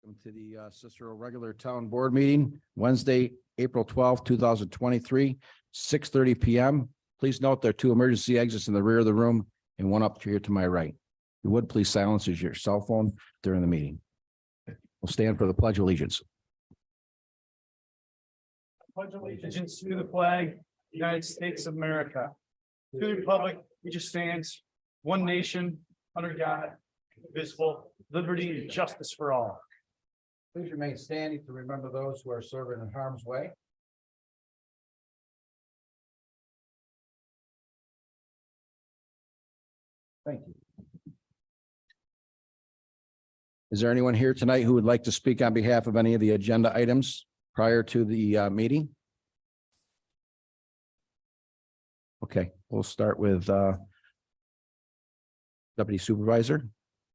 Welcome to the Cicero Regular Town Board Meeting, Wednesday, April 12th, 2023, 6:30 p.m. Please note there are two emergency exits in the rear of the room and one up here to my right. If you would, please silence your cell phone during the meeting. We'll stand for the Pledge of Allegiance. Pledge allegiance to the flag, United States of America, to the republic which stands, one nation, under God, indivisible, liberty and justice for all. Please remain standing to remember those who are serving in harm's way. Thank you. Is there anyone here tonight who would like to speak on behalf of any of the agenda items prior to the meeting? Okay, we'll start with Deputy Supervisor.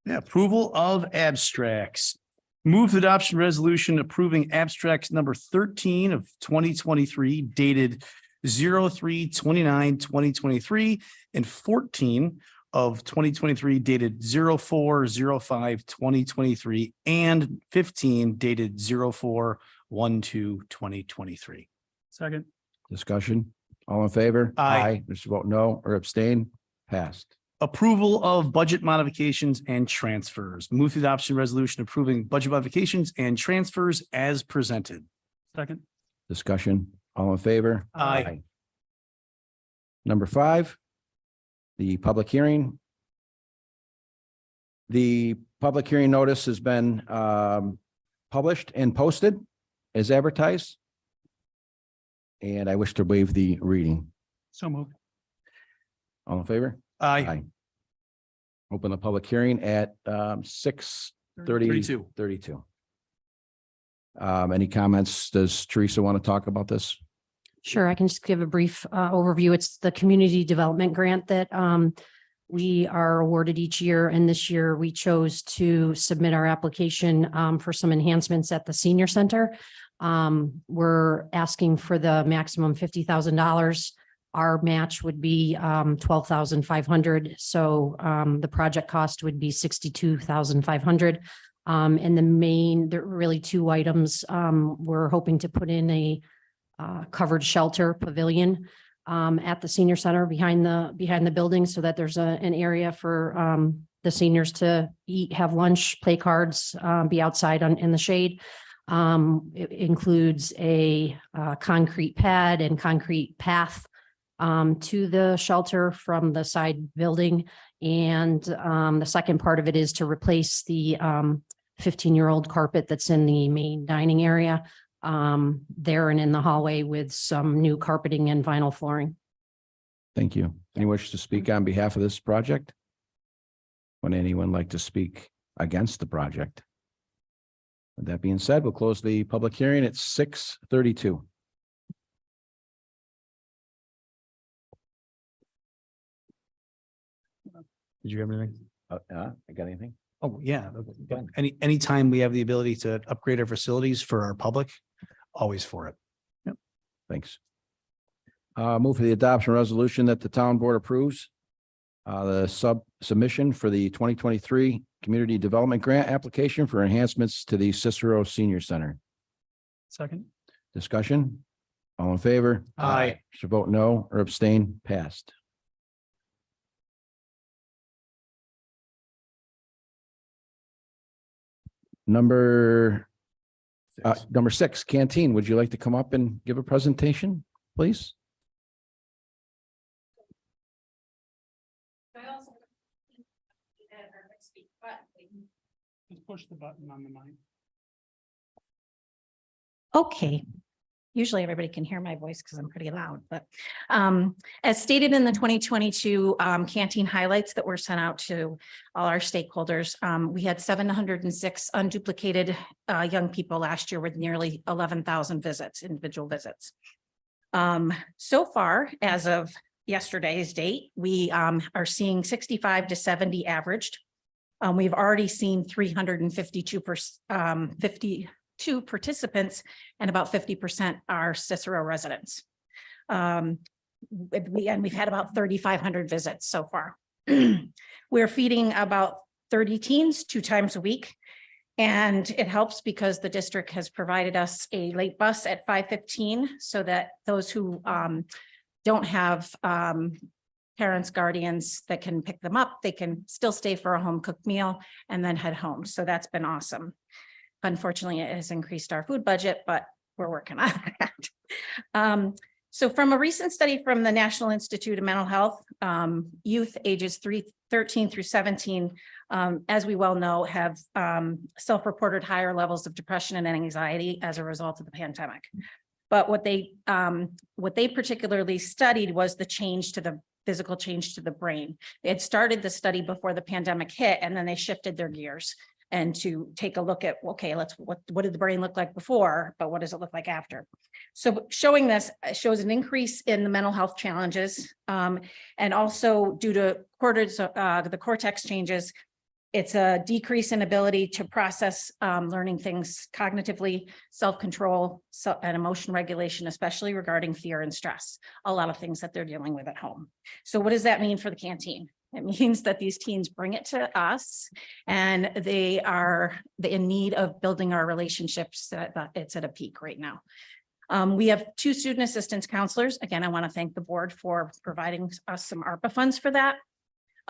Approval of abstracts. Move adoption resolution approving abstracts number 13 of 2023 dated 03/29/2023 and 14 of 2023 dated 04/05/2023 and 15 dated 04/12/2023. Second. Discussion, all in favor? Aye. There's a vote no or abstain, passed. Approval of budget modifications and transfers. Move the adoption resolution approving budget modifications and transfers as presented. Second. Discussion, all in favor? Aye. Number 5, the public hearing. The public hearing notice has been published and posted as advertised. And I wish to waive the reading. So moved. All in favor? Aye. Open the public hearing at 6:32. Any comments? Does Teresa want to talk about this? Sure, I can just give a brief overview. It's the community development grant that we are awarded each year. And this year we chose to submit our application for some enhancements at the senior center. We're asking for the maximum $50,000. Our match would be $12,500. So the project cost would be $62,500. And there are really two items. We're hoping to put in a covered shelter pavilion at the senior center behind the building, so that there's an area for the seniors to eat, have lunch, play cards, be outside in the shade. It includes a concrete pad and concrete path to the shelter from the side building. And the second part of it is to replace the 15-year-old carpet that's in the main dining area there and in the hallway with some new carpeting and vinyl flooring. Thank you. Any wish to speak on behalf of this project? Would anyone like to speak against the project? With that being said, we'll close the public hearing at 6:32. Did you have anything? I got anything? Oh, yeah. Anytime we have the ability to upgrade our facilities for our public, always for it. Yep. Thanks. Move for the adoption resolution that the town board approves the submission for the 2023 Community Development Grant application for enhancements to the Cicero Senior Center. Second. Discussion? All in favor? Aye. Should vote no or abstain, passed. Number 6, canteen. Would you like to come up and give a presentation, please? Just push the button on the mic. Okay. Usually everybody can hear my voice because I'm pretty loud, but as stated in the 2022 canteen highlights that were sent out to all our stakeholders, we had 706 unduplicated young people last year with nearly 11,000 individual visits. So far, as of yesterday's date, we are seeing 65 to 70 averaged. We've already seen 352 participants, and about 50% are Cicero residents. We've had about 3,500 visits so far. We're feeding about 30 teens 2 times a week. And it helps because the district has provided us a late bus at 5:15 so that those who don't have parents, guardians that can pick them up, they can still stay for a home cooked meal and then head home. So that's been awesome. Unfortunately, it has increased our food budget, but we're working on that. So from a recent study from the National Institute of Mental Health, youth ages 13 through 17, as we well know, have self-reported higher levels of depression and anxiety as a result of the pandemic. But what they particularly studied was the physical change to the brain. They had started the study before the pandemic hit, and then they shifted their gears and to take a look at, okay, what did the brain look like before, but what does it look like after? So showing this shows an increase in the mental health challenges, and also due to the cortex changes, it's a decrease in ability to process learning things cognitively, self-control, and emotion regulation, especially regarding fear and stress, a lot of things that they're dealing with at home. So what does that mean for the canteen? It means that these teens bring it to us and they are in need of building our relationships. It's at a peak right now. We have 2 student assistance counselors. Again, I want to thank the board for providing us some ARPA funds for that.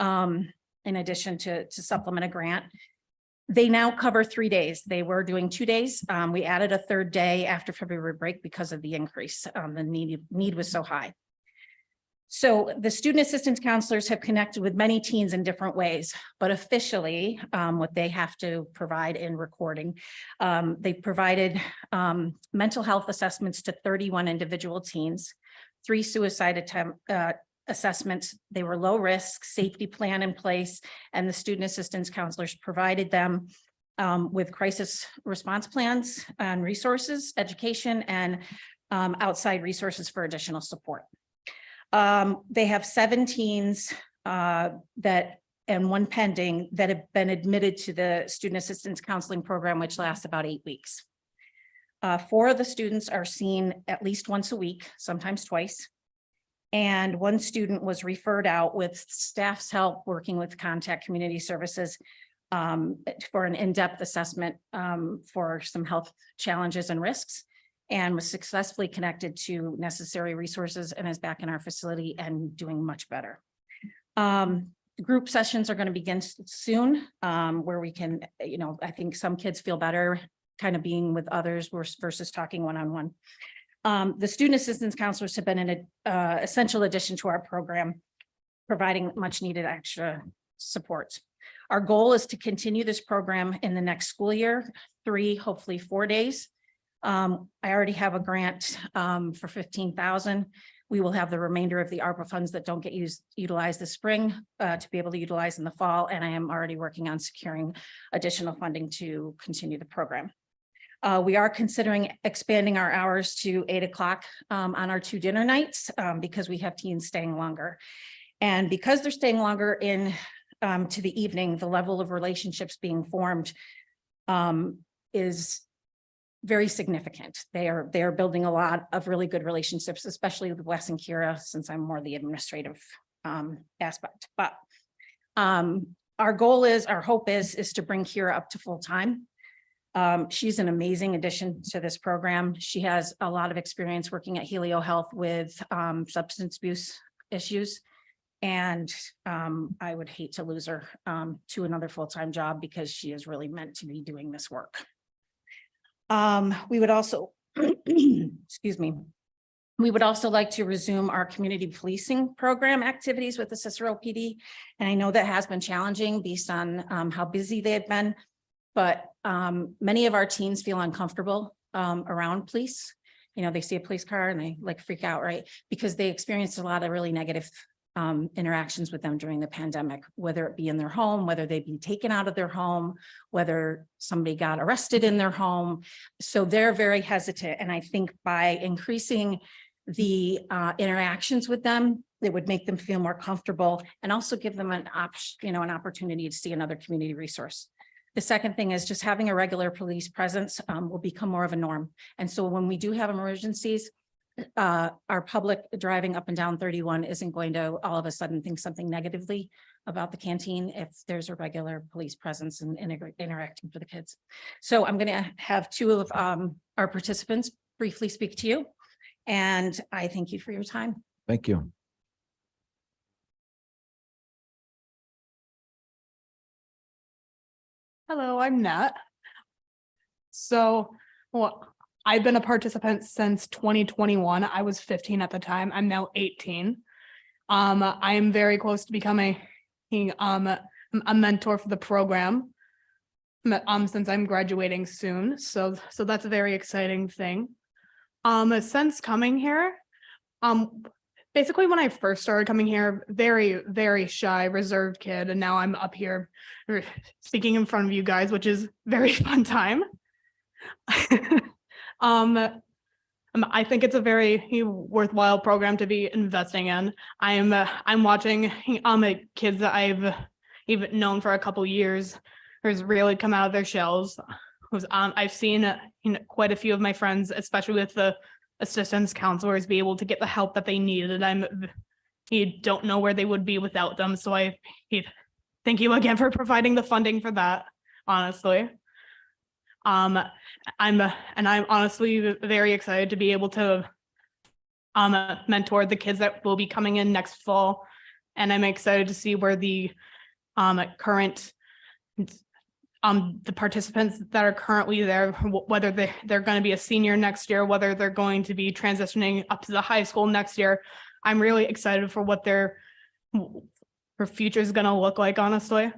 In addition to supplement a grant. They now cover 3 days. They were doing 2 days. We added a 3rd day after February break because of the increase. The need was so high. So the student assistance counselors have connected with many teens in different ways, but officially what they have to provide in recording, they provided mental health assessments to 31 individual teens, 3 suicide attempt assessments. They were low risk, safety plan in place, and the student assistance counselors provided them with crisis response plans and resources, education, and outside resources for additional support. They have 7 teens and 1 pending that have been admitted to the student assistance counseling program, which lasts about 8 weeks. 4 of the students are seen at least once a week, sometimes twice. And 1 student was referred out with staff's help, working with contact community services for an in-depth assessment for some health challenges and risks, and was successfully connected to necessary resources and is back in our facility and doing much better. Group sessions are going to begin soon, where we can, I think some kids feel better kind of being with others versus talking one-on-one. The student assistance counselors have been an essential addition to our program, providing much needed extra support. Our goal is to continue this program in the next school year, 3, hopefully 4 days. I already have a grant for $15,000. We will have the remainder of the ARPA funds that don't get utilized this spring to be able to utilize in the fall. And I am already working on securing additional funding to continue the program. We are considering expanding our hours to 8 o'clock on our 2 dinner nights because we have teens staying longer. And because they're staying longer in to the evening, the level of relationships being formed is very significant. They are building a lot of really good relationships, especially with Wes and Kira, since I'm more the administrative aspect. But our hope is to bring Kira up to full time. She's an amazing addition to this program. She has a lot of experience working at Helio Health with substance abuse issues. And I would hate to lose her to another full-time job because she is really meant to be doing this work. We would also, excuse me, we would also like to resume our community policing program activities with the Cicero PD. And I know that has been challenging based on how busy they have been, but many of our teens feel uncomfortable around police. They see a police car and they freak out, right? Because they experienced a lot of really negative interactions with them during the pandemic, whether it be in their home, whether they be taken out of their home, whether somebody got arrested in their home. So they're very hesitant. And I think by increasing the interactions with them, it would make them feel more comfortable and also give them an opportunity to see another community resource. The second thing is just having a regular police presence will become more of a norm. And so when we do have emergencies, our public driving up and down 31 isn't going to all of a sudden think something negatively about the canteen if there's a regular police presence and interacting for the kids. So I'm going to have two of our participants briefly speak to you. And I thank you for your time. Thank you. Hello, I'm Nat. So, well, I've been a participant since 2021. I was 15 at the time. I'm now 18. I am very close to becoming a mentor for the program. Since I'm graduating soon. So that's a very exciting thing. Since coming here, basically when I first started coming here, very, very shy, reserved kid, and now I'm up here speaking in front of you guys, which is very fun time. I think it's a very worthwhile program to be investing in. I'm watching kids that I've even known for a couple years who's really come out of their shells. I've seen quite a few of my friends, especially with the assistance counselors, be able to get the help that they needed. You don't know where they would be without them. So I thank you again for providing the funding for that, honestly. I'm honestly very excited to be able to mentor the kids that will be coming in next fall. And I'm excited to see where the current the participants that are currently there, whether they're going to be a senior next year, whether they're going to be transitioning up to the high school next year. I'm really excited for what their future is going to look like, honestly.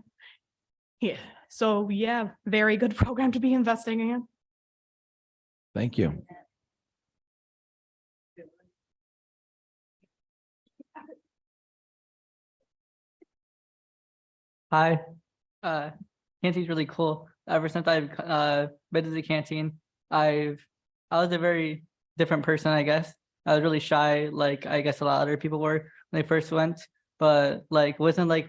Yeah. So yeah, very good program to be investing in. Thank you. Hi, canteen's really cool. Ever since I've been to the canteen, I was a very different person, I guess. I was really shy, like I guess a lot of other people were when they first went, but like within like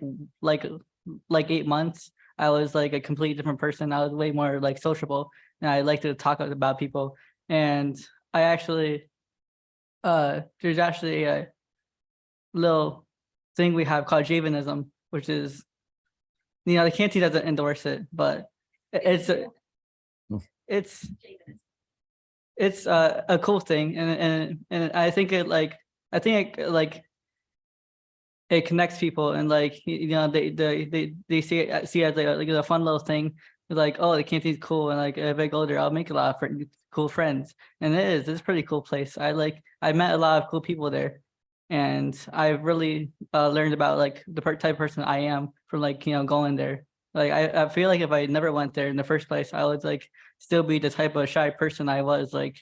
8 months, I was like a completely different person. I was way more like sociable, and I like to talk about people. And I actually, there's actually a little thing we have called Javanism, which is, the canteen doesn't endorse it, but it's a cool thing, and I think it connects people, and like they see it as like a fun little thing. Like, oh, the canteen's cool, and like if I go there, I'll make a lot of cool friends, and it's a pretty cool place. I met a lot of cool people there, and I've really learned about like the type of person I am from going there. Like I feel like if I never went there in the first place, I would like still be the type of shy person I was like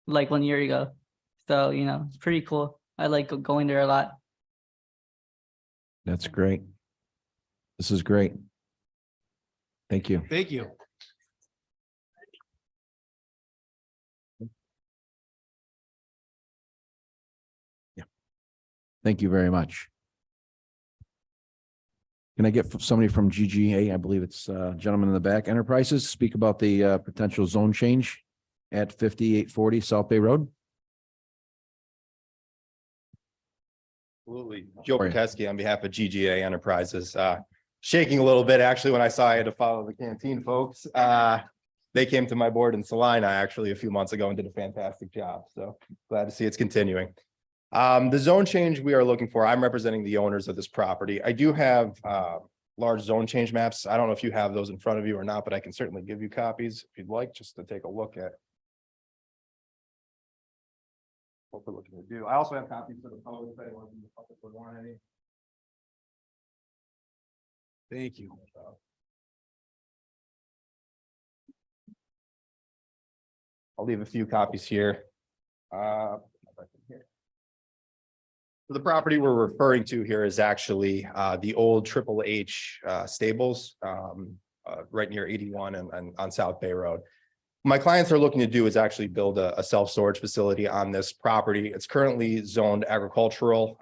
1 year ago. So it's pretty cool. I like going there a lot. That's great. This is great. Thank you. Thank you. Thank you very much. Can I get somebody from GGA? I believe it's a gentleman in the back, Enterprises, speak about the potential zone change at 5840 South Bay Road? Absolutely. Joe Sorry. Peteski on behalf of GGA Enterprises. Shaking a little bit actually when I saw I had to follow the canteen folks. They came to my board in Salina actually a few months ago and did a fantastic job. So glad to see it's continuing. The zone change we are looking for, I'm representing the owners of this property. I do have large zone change maps. I don't know if you have those in front of you or not, but I can certainly give you copies if you'd like, just to take a look at what we're looking to do. I also have copies for the public if anyone in the public would want any. Thank you. I'll leave a few copies here. The property we're referring to here is actually the old Triple H stables right near 81 and on South Bay Road. My clients are looking to do is actually build a self-storage facility on this property. It's currently zoned agricultural.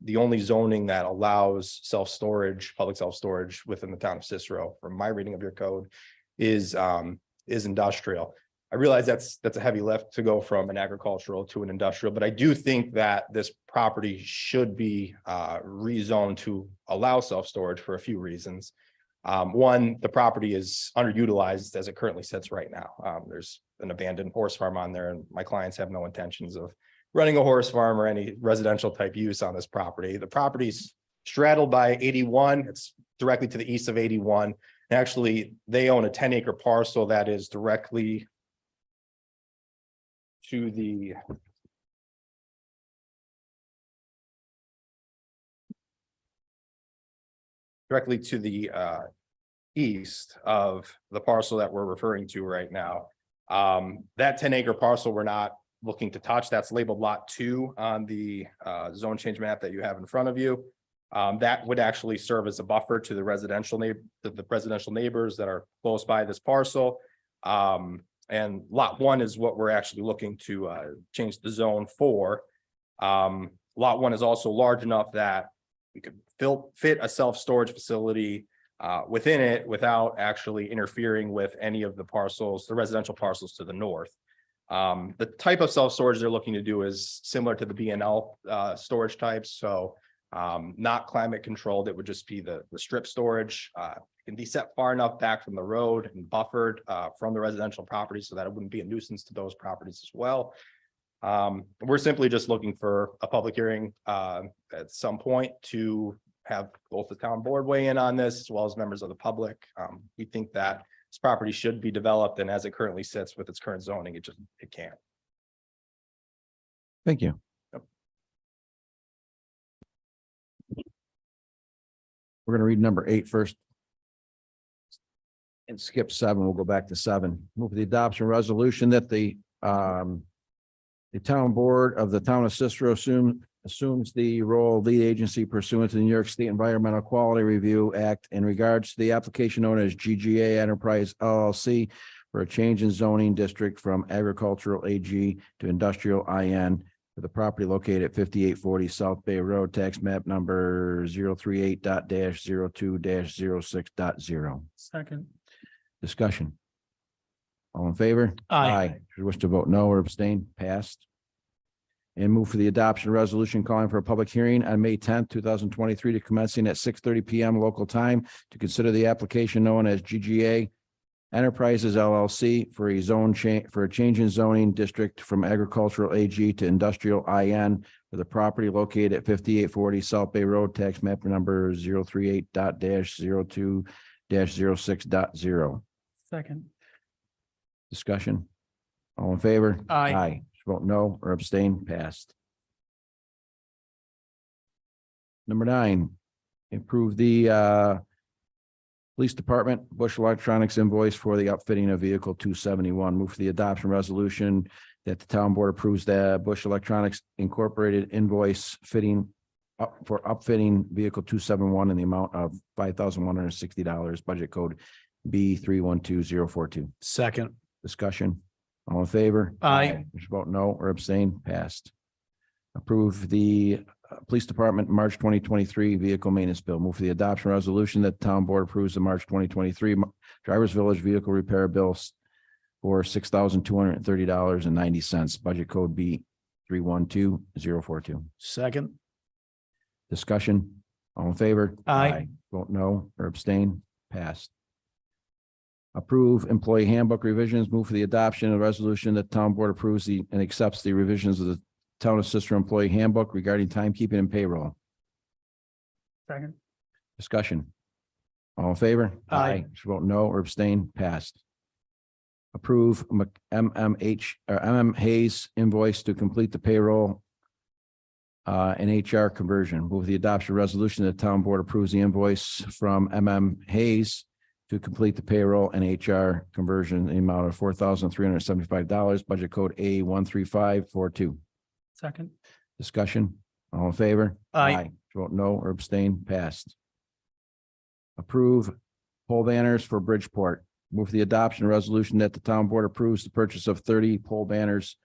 The only zoning that allows self-storage, public self-storage within the town of Cicero, from my reading of your code, is industrial. I realize that's a heavy lift to go from an agricultural to an industrial, but I do think that this property should be rezoned to allow self-storage for a few reasons. One, the property is underutilized as it currently sits right now. There's an abandoned horse farm on there, and my clients have no intentions of running a horse farm or any residential type use on this property. The property's straddled by 81. It's directly to the east of 81. And actually, they own a 10-acre parcel that is directly to the east of the parcel that we're referring to right now. That 10-acre parcel we're not looking to touch. That's labeled lot 2 on the zone change map that you have in front of you. That would actually serve as a buffer to the residential neighbors that are close by this parcel. And lot 1 is what we're actually looking to change the zone for. Lot 1 is also large enough that we could fit a self-storage facility within it without actually interfering with any of the parcels, the residential parcels to the north. The type of self-storage they're looking to do is similar to the B&L storage types. So not climate controlled. It would just be the strip storage. It can be set far enough back from the road and buffered from the residential property so that it wouldn't be a nuisance to those properties as well. We're simply just looking for a public hearing at some point to have both the town board weigh in on this as well as members of the public. We think that this property should be developed, and as it currently sits with its current zoning, it can't. Thank you. We're gonna read number 8 first. And skip 7. We'll go back to 7. Move for the adoption resolution that the town board of the town of Cicero assumes the role of lead agency pursuant to the New York State Environmental Quality Review Act in regards to the application known as GGA Enterprise LLC for a change in zoning district from agricultural AG to industrial IN for the property located at 5840 South Bay Road, tax map number 038.02-06.0. Second. Discussion. All in favor? Aye. If you wish to vote no or abstain, passed. And move for the adoption resolution calling for a public hearing on May 10th, 2023 to commencing at 6:30 PM local time to consider the application known as GGA Enterprises LLC for a change in zoning district from agricultural AG to industrial IN for the property located at 5840 South Bay Road, tax map number 038.02-06.0. Second. Discussion. All in favor? Aye. Vote no or abstain, passed. Number 9, approve the police department Bush Electronics invoice for the upfitting of vehicle 271. Move for the adoption resolution that the town board approves the Bush Electronics Incorporated invoice for upfitting vehicle 271 in the amount of $5,160, budget code B312042. Second. Discussion. All in favor? Aye. Vote no or abstain, passed. Approve the police department March 2023 vehicle maintenance bill. Move for the adoption resolution that the town board approves the March 2023 Drivers Village vehicle repair bills for $6,230.90, budget code B312042. Second. Discussion. All in favor? Aye. Vote no or abstain, passed. Approve employee handbook revisions. Move for the adoption of the resolution that the town board approves and accepts the revisions of the town of Cicero employee handbook regarding timekeeping and payroll. Second. Discussion. All in favor? Aye. Vote no or abstain, passed. Approve MM Hayes invoice to complete the payroll and HR conversion. Move the adoption resolution that the town board approves the invoice from MM Hayes to complete the payroll and HR conversion in the amount of $4,375, budget code A13542. Second. Discussion. All in favor? Aye. Vote no or abstain, passed. Approve pole banners for Bridgeport. Move the adoption resolution that the town board approves the purchase of 30 pole banners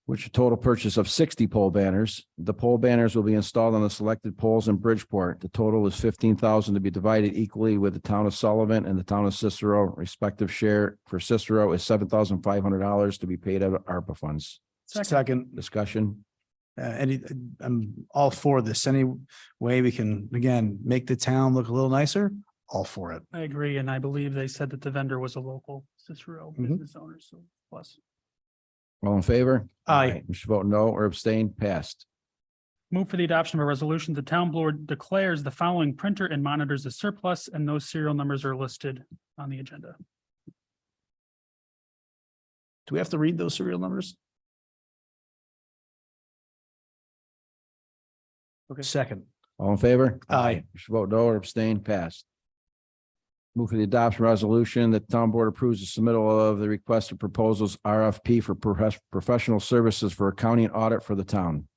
which a total purchase of 60 pole banners. The pole banners will be installed on the selected poles in Bridgeport. The total is $15,000 to be divided equally with the town of Sullivan and the town of Cicero. Respective share for Cicero is $7,500 to be paid out of ARPA funds. Second, Discussion. I'm all for this. Any way we can, again, make the town look a little nicer, all for it. I agree, and I believe they said that the vendor was a local Cicero Mhm. business owner, so plus. All in favor? Aye. You should vote no or abstain. Passed. Move for the adoption of a resolution. The town board declares the following printer and monitors as surplus, and those serial numbers are listed on the agenda. Do we have to read those serial numbers? Okay. Second, All in favor? Aye. You should vote no or abstain. Passed. Move for the adoption resolution that the town board approves the submittal of the requested proposals RFP for professional services for accounting audit for the town.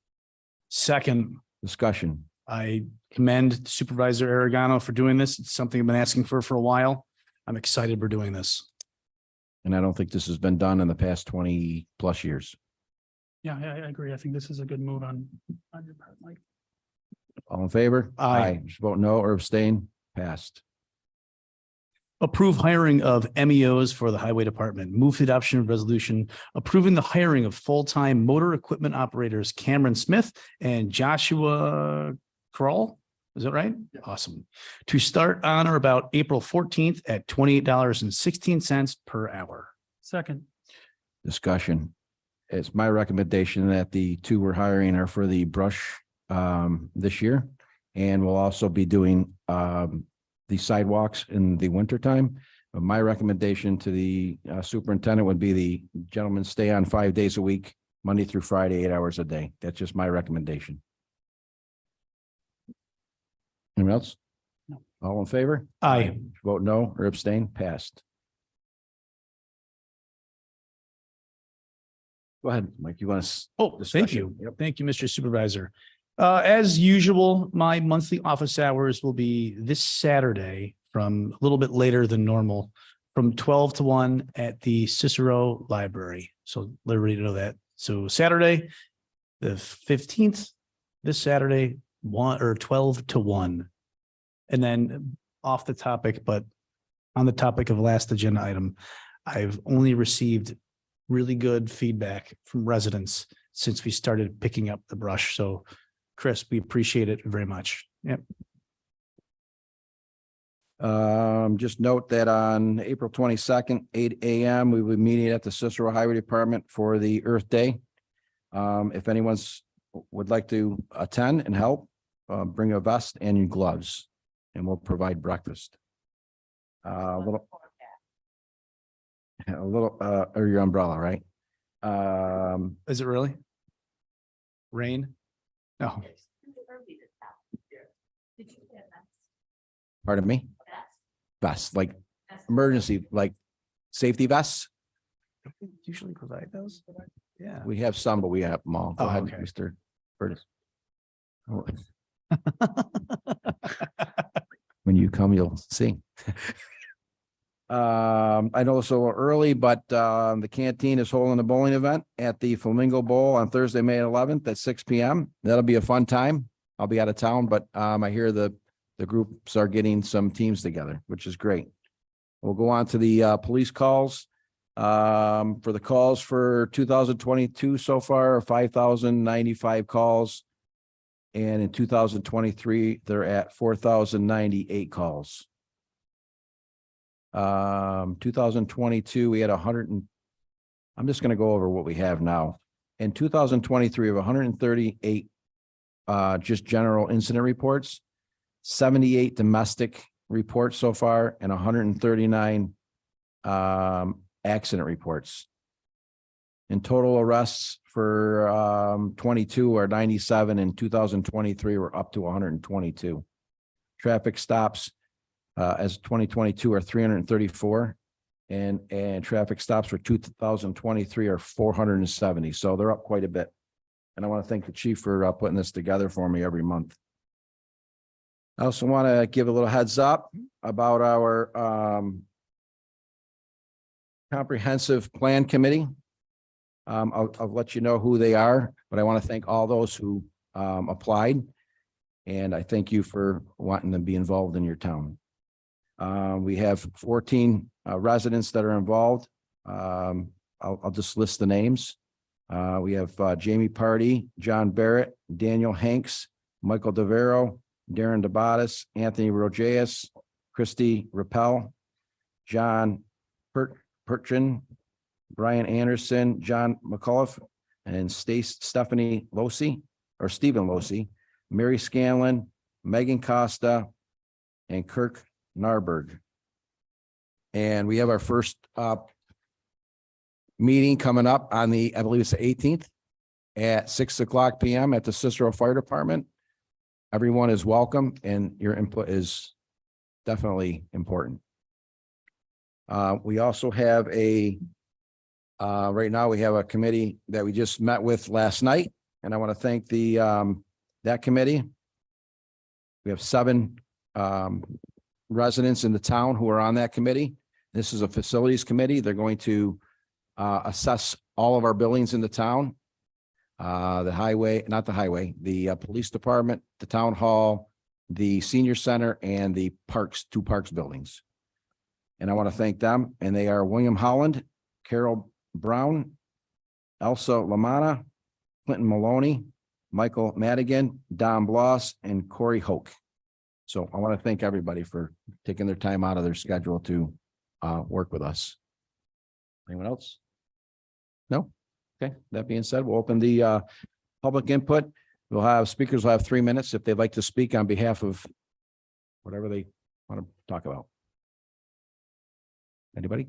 second, Discussion. I commend Supervisor Aragano for doing this. It's something I've been asking for a while. I'm excited we're doing this. And I don't think this has been done in the past 20 plus years. Yeah, I agree. I think this is a good move on your part, Mike. All in favor? Aye. You should vote no or abstain. Passed. Approve hiring of MEOs for the Highway Department. Move to adoption of resolution approving the hiring of full-time motor equipment operators Cameron Smith and Joshua Kroll. Is that right? Awesome. To start on or about April 14th at $28.16 per hour. Second, Discussion. It's my recommendation that the two we're hiring are for the brush this year. And we'll also be doing the sidewalks in the wintertime. But my recommendation to the superintendent would be the gentleman stay on 5 days a week, Monday through Friday, 8 hours a day. That's just my recommendation. Anyone else? No. All in favor? Aye. Vote no or abstain. Passed. Go ahead, Mike. You want to? Oh, thank Discussion. you. Yep. Thank you, Mr. Supervisor. As usual, my monthly office hours will be this Saturday from a little bit later than normal, from 12 to 1 at the Cicero Library. So let everybody know that. So Saturday, the 15th, this Saturday, 12 to 1. And then off the topic, but on the topic of last agenda item, I've only received really good feedback from residents since we started picking up the brush. So Chris, we appreciate it very much. Yep. Just note that on April 22nd, 8 a.m., we will be meeting at the Cicero Highway Department for the Earth Day. If anyone's would like to attend and help, bring a vest and your gloves, and we'll provide breakfast. A little, or your umbrella, right? Is it really? Rain? No. Pardon me? Vests, like emergency, like safety vests. Don't we usually provide those? Yeah. We have some, but we have them all. Go Oh, ahead, okay. Mr. Curtis. Oh, when you come, you'll see. I know it's a little early, but the canteen is holding a bowling event at the Flamingo Bowl on Thursday, May 11th at 6 p.m. That'll be a fun time. I'll be out of town, but I hear the groups are getting some teams together, which is great. We'll go on to the police calls. For the calls for 2022 so far, 5,095 calls. And in 2023, they're at 4,098 calls. 2022, we had 100 and I'm just going to go over what we have now. In 2023, we have 138 just general incident reports, 78 domestic reports so far, and 139 accident reports. In total arrests for 22 are 97, and 2023 we're up to 122. Traffic stops as 2022 are 334, and traffic stops for 2023 are 470. So they're up quite a bit. And I want to thank the chief for putting this together for me every month. I also want to give a little heads up about our comprehensive plan committee. I'll let you know who they are, but I want to thank all those who applied. And I thank you for wanting to be involved in your town. We have 14 residents that are involved. I'll just list the names. We have Jamie Party, John Barrett, Daniel Hanks, Michael DeVero, Darren DeBatis, Anthony Rogeas, Christy Rappel, John Perchin, Brian Anderson, John McCullough, and Stephanie Losi, or Stephen Losi, Mary Scanlon, Megan Costa, and Kirk Narberg. And we have our first meeting coming up on I believe it's the 18th at 6:00 PM at the Cicero Fire Department. Everyone is welcome and your input is definitely important. We also have right now we have a committee that we just met with last night, and I want to thank that committee. We have 7 residents in the town who are on that committee. This is a facilities committee. They're going to assess all of our buildings in the town. The highway, not the highway, the police department, the town hall, the senior center, and the parks, 2 parks buildings. And I want to thank them. And they are William Holland, Carol Brown, Elsa Lamana, Clinton Maloney, Michael Madigan, Don Bloss, and Corey Hoke. So I want to thank everybody for taking their time out of their schedule to work with us. Anyone else? No? Okay, that being said, we'll open the public input. We'll have speakers will have 3 minutes if they'd like to speak on behalf of whatever they want to talk about. Anybody?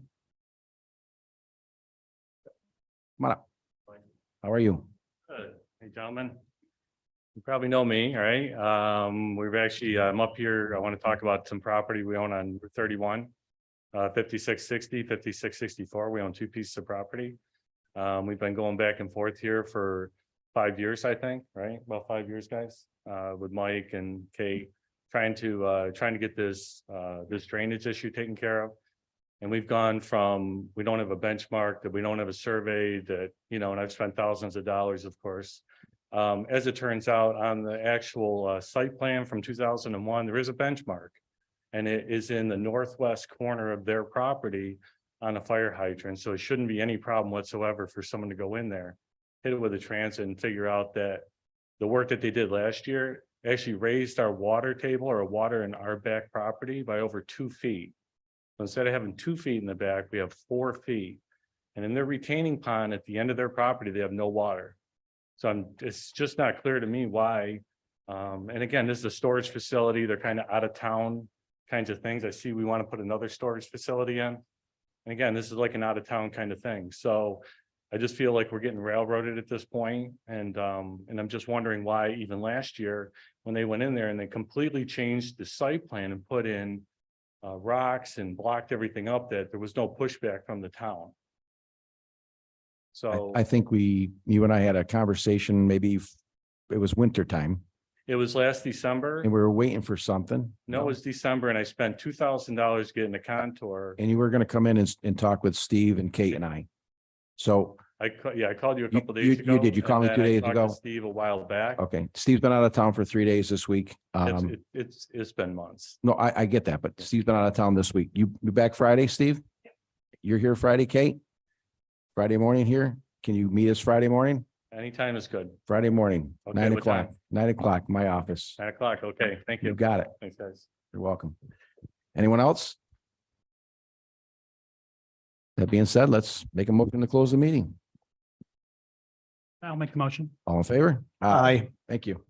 Come on up. How are you? Good. Hey, gentlemen. You probably know me, all right? We've actually, I'm up here. I want to talk about some property we own on Route 31, 5660, 5664. We own 2 pieces of property. We've been going back and forth here for 5 years, I think, right? About 5 years, guys, with Mike and Kate, trying to get this drainage issue taken care of. And we've gone from, we don't have a benchmark, that we don't have a survey, that, you know, and I've spent thousands of dollars, of course. As it turns out, on the actual site plan from 2001, there is a benchmark. And it is in the northwest corner of their property on a fire hydrant. So it shouldn't be any problem whatsoever for someone to go in there, hit it with a transit and figure out that the work that they did last year actually raised our water table or water in our back property by over 2 feet. So instead of having 2 feet in the back, we have 4 feet. And in their retaining pond at the end of their property, they have no water. So it's just not clear to me why. And again, this is a storage facility. They're kind of out of town kinds of things. I see we want to put another storage facility in. And again, this is like an out of town kind of thing. So I just feel like we're getting railroaded at this point. And I'm just wondering why even last year when they went in there and they completely changed the site plan and put in rocks and blocked everything up, that there was no pushback from the town. So I think you and I had a conversation, maybe it was winter time it was last December. and we were waiting for something. No, it was December and I spent $2,000 getting a contour. And you were going to come in and talk with Steve and Kate and I. So I called you a couple you days ago. did. You called me and 2 then I days talked ago? to Steve a while back. okay, Steve's been out of town for 3 days this week. It's been months. No, I get that, but Steve's been out of town this week. You back Friday, Steve? You're here Friday, Kate? Friday morning here? Can you meet us Friday morning? Anytime is good. Friday morning, Okay, 9 what o'clock, time? 9 o'clock, my office. 9 o'clock. Okay, thank You you. got it. Thanks, guys. You're welcome. Anyone else? That being said, let's make a motion to close the meeting. I'll make the motion. All in favor? Aye. Thank you.